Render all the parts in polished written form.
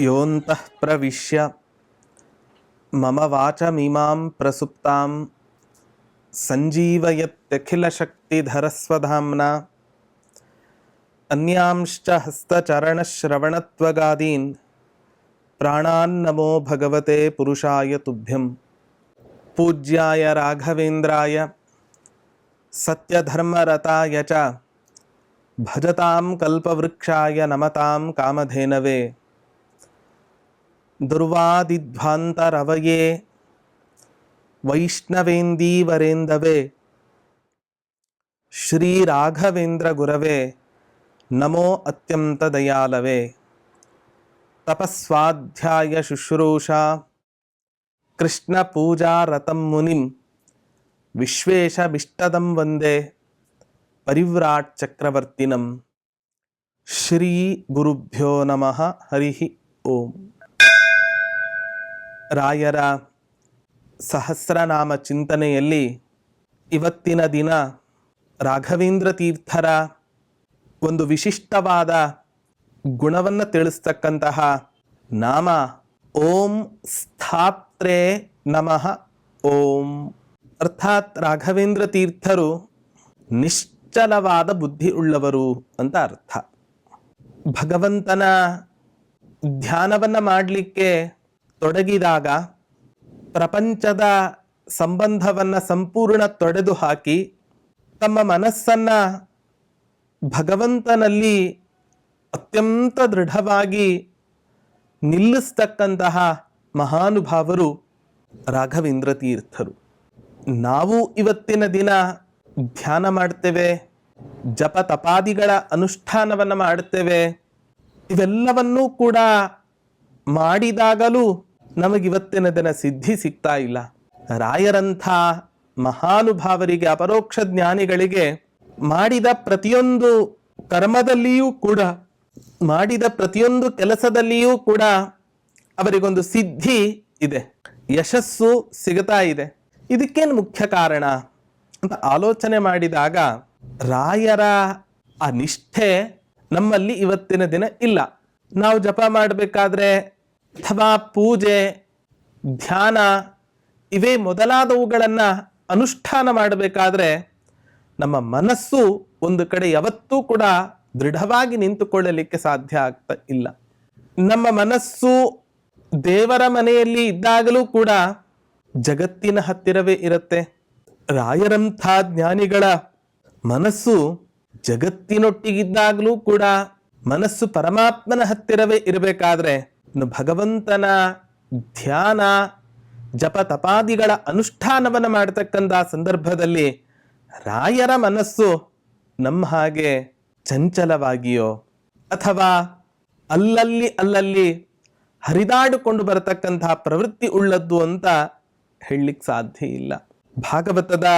ಯೋಂತಃ ಪ್ರವಿಶ್ಯ ಮಮ ವಾಚಮಿಮಾಂ ಪ್ರಸುಪ್ತಾಂ ಸಂಜೀವಯತ್ಯಖಿಲಶಕ್ತಿಧರಸ್ವಧಾಮ್ನಾ ಅನ್ಯಾಂಶ್ಚ ಹಸ್ತಚರಣಶ್ರವಣತ್ವಗಾದೀನ್ ಪ್ರಾಣಾನ್ನಮೋ ಭಗವತೆ ಪುರುಷಾಯ ತುಭ್ಯಂ. ಪೂಜ್ಯಾಯ ರಾಘವೇಂದ್ರಾಯ ಸತ್ಯಧರ್ಮರತಾಯ ಚ ಭಜತಾಂ ಕಲ್ಪವೃಕ್ಷಾಯ ನಮತಾಂ ಕಾಮಧೇನವೇ. ದುರ್ವಾದಿಧ್ವಾಂತರವಯೇ ವೈಷ್ಣವೇಂದೀವರೇಂದವೇ ಶ್ರೀ ರಾಘವೇಂದ್ರ ಗುರವೇ ನಮೋ ಅತ್ಯಂತ ದಯಾಲವೇ. ತಪಸ್ವಾಧ್ಯಾಯ ಶುಶ್ರೂಷಾ ಕೃಷ್ಣ ಪೂಜಾ ರತಂ ಮುನಿಂ ವಿಶ್ವೇಶಭಿಷ್ಟದಂ ವಂದೇ ಪರಿವ್ರಾಟ್ ಚಕ್ರವರ್ತಿನಂ. ಶ್ರೀ ಗುರುಭ್ಯೋ ನಮಃ. ಹರಿ ಓಂ. ರಾಯರ ಸಹಸ್ರನಾಮ ಚಿಂತನೆಯಲ್ಲಿ ಇವತ್ತಿನ ದಿನ ರಾಘವೇಂದ್ರ ತೀರ್ಥರ ಒಂದು ವಿಶಿಷ್ಟವಾದ ಗುಣವನ್ನು ತಿಳಿಸ್ತಕ್ಕಂತಹ ನಾಮ ಓಂ ಸ್ಥಾತ್ರೇ ನಮಃ ಓಂ. ಅರ್ಥಾತ್ ರಾಘವೇಂದ್ರ ತೀರ್ಥರು ನಿಶ್ಚಲವಾದ ಬುದ್ಧಿ ಉಳ್ಳವರು ಅಂತ ಅರ್ಥ. ಭಗವಂತನ ಧ್ಯಾನವನ್ನು ಮಾಡಲಿಕ್ಕೆ ತೊಡಗಿದಾಗ ಪ್ರಪಂಚದ ಸಂಬಂಧವನ್ನು ಸಂಪೂರ್ಣ ತೊಡೆದು ಹಾಕಿ ತಮ್ಮ ಮನಸ್ಸನ್ನು ಭಗವಂತನಲ್ಲಿ ಅತ್ಯಂತ ದೃಢವಾಗಿ ನಿಲ್ಲಿಸ್ತಕ್ಕಂತಹ ಮಹಾನುಭಾವರು ರಾಘವೇಂದ್ರ ತೀರ್ಥರು. ನಾವು ಇವತ್ತಿನ ದಿನ ಧ್ಯಾನ ಮಾಡ್ತೇವೆ, ಜಪ ತಪಾದಿಗಳ ಅನುಷ್ಠಾನವನ್ನು ಮಾಡುತ್ತೇವೆ. ಇವೆಲ್ಲವನ್ನೂ ಕೂಡ ಮಾಡಿದಾಗಲೂ ನಮಗಿವತ್ತಿನ ದಿನ ಸಿದ್ಧಿ ಸಿಗ್ತಾ ಇಲ್ಲ. ರಾಯರಂಥ ಮಹಾನುಭಾವರಿಗೆ, ಅಪರೋಕ್ಷ ಜ್ಞಾನಿಗಳಿಗೆ ಮಾಡಿದ ಪ್ರತಿಯೊಂದು ಕರ್ಮದಲ್ಲಿಯೂ ಕೂಡ, ಮಾಡಿದ ಪ್ರತಿಯೊಂದು ಕೆಲಸದಲ್ಲಿಯೂ ಕೂಡ ಅವರಿಗೊಂದು ಸಿದ್ಧಿ ಇದೆ, ಯಶಸ್ಸು ಸಿಗುತ್ತಾ ಇದೆ. ಇದಕ್ಕೇನು ಮುಖ್ಯ ಕಾರಣ ಅಂತ ಆಲೋಚನೆ ಮಾಡಿದಾಗ ರಾಯರ ಆ ನಿಷ್ಠೆ ನಮ್ಮಲ್ಲಿ ಇವತ್ತಿನ ದಿನ ಇಲ್ಲ. ನಾವು ಜಪ ಮಾಡಬೇಕಾದ್ರೆ ಅಥವಾ ಪೂಜೆ, ಧ್ಯಾನ ಇವೇ ಮೊದಲಾದವುಗಳನ್ನು ಅನುಷ್ಠಾನ ಮಾಡಬೇಕಾದ್ರೆ ನಮ್ಮ ಮನಸ್ಸು ಒಂದು ಕಡೆ ಯಾವತ್ತೂ ಕೂಡ ದೃಢವಾಗಿ ನಿಂತುಕೊಳ್ಳಲಿಕ್ಕೆ ಸಾಧ್ಯ ಆಗ್ತಾ ಇಲ್ಲ. ನಮ್ಮ ಮನಸ್ಸು ದೇವರ ಮನೆಯಲ್ಲಿ ಇದ್ದಾಗಲೂ ಕೂಡ ಜಗತ್ತಿನ ಹತ್ತಿರವೇ ಇರುತ್ತೆ. ರಾಯರಂಥ ಜ್ಞಾನಿಗಳ ಮನಸ್ಸು ಜಗತ್ತಿನೊಟ್ಟಿಗಿದ್ದಾಗಲೂ ಕೂಡ ಮನಸ್ಸು ಪರಮಾತ್ಮನ ಹತ್ತಿರವೇ ಇರಬೇಕಾದ್ರೆ ಭಗವಂತನ ಧ್ಯಾನ, ಜಪ ತಪಾದಿಗಳ ಅನುಷ್ಠಾನವನ್ನು ಮಾಡತಕ್ಕಂಥ ಸಂದರ್ಭದಲ್ಲಿ ರಾಯರ ಮನಸ್ಸು ನಮ್ಮ ಹಾಗೆ ಚಂಚಲವಾಗಿಯೋ ಅಥವಾ ಅಲ್ಲಲ್ಲಿ ಹರಿದಾಡಿಕೊಂಡು ಬರತಕ್ಕಂತಹ ಪ್ರವೃತ್ತಿ ಉಳ್ಳದ್ದು ಅಂತ ಹೇಳಲಿಕ್ಕೆ ಸಾಧ್ಯ ಇಲ್ಲ. ಭಾಗವತದ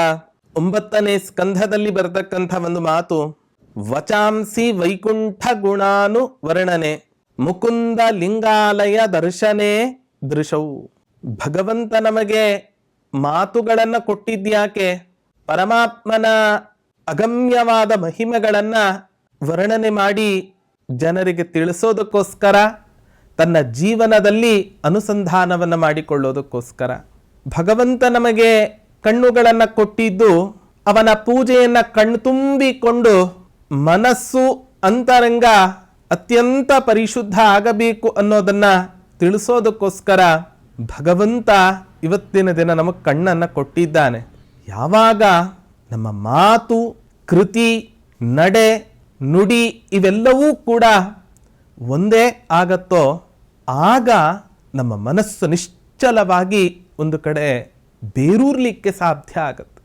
9ನೇ ಸ್ಕಂಧದಲ್ಲಿ ಬರತಕ್ಕಂಥ ಒಂದು ಮಾತು, ವಚಾಂಸಿ ವೈಕುಂಠ ಗುಣಾನು ವರ್ಣನೆ ಮುಕುಂದ ಲಿಂಗಾಲಯ ದರ್ಶನೇ ದೃಶವು. ಭಗವಂತ ನಮಗೆ ಮಾತುಗಳನ್ನು ಕೊಟ್ಟಿದ್ಯಾಕೆ? ಪರಮಾತ್ಮನ ಅಗಮ್ಯವಾದ ಮಹಿಮೆಗಳನ್ನು ವರ್ಣನೆ ಮಾಡಿ ಜನರಿಗೆ ತಿಳಿಸೋದಕ್ಕೋಸ್ಕರ, ತನ್ನ ಜೀವನದಲ್ಲಿ ಅನುಸಂಧಾನವನ್ನು ಮಾಡಿಕೊಳ್ಳೋದಕ್ಕೋಸ್ಕರ. ಭಗವಂತ ನಮಗೆ ಕಣ್ಣುಗಳನ್ನು ಕೊಟ್ಟಿದ್ದು ಅವನ ಪೂಜೆಯನ್ನು ಕಣ್ತುಂಬಿಕೊಂಡು ಮನಸ್ಸು, ಅಂತರಂಗ ಅತ್ಯಂತ ಪರಿಶುದ್ಧ ಆಗಬೇಕು ಅನ್ನೋದನ್ನ ತಿಳಿಸೋದಕ್ಕೋಸ್ಕರ ಭಗವಂತ ಇವತ್ತಿನ ದಿನ ನಮಗೆ ಕಣ್ಣನ್ನು ಕೊಟ್ಟಿದ್ದಾನೆ. ಯಾವಾಗ ನಮ್ಮ ಮಾತು, ಕೃತಿ, ನಡೆ, ನುಡಿ ಇವೆಲ್ಲವೂ ಕೂಡ ಒಂದೇ ಆಗತ್ತೋ ಆಗ ನಮ್ಮ ಮನಸ್ಸು ನಿಶ್ಚಲವಾಗಿ ಒಂದು ಕಡೆ ಬೇರೂರ್ಲಿಕ್ಕೆ ಸಾಧ್ಯ ಆಗತ್ತೆ.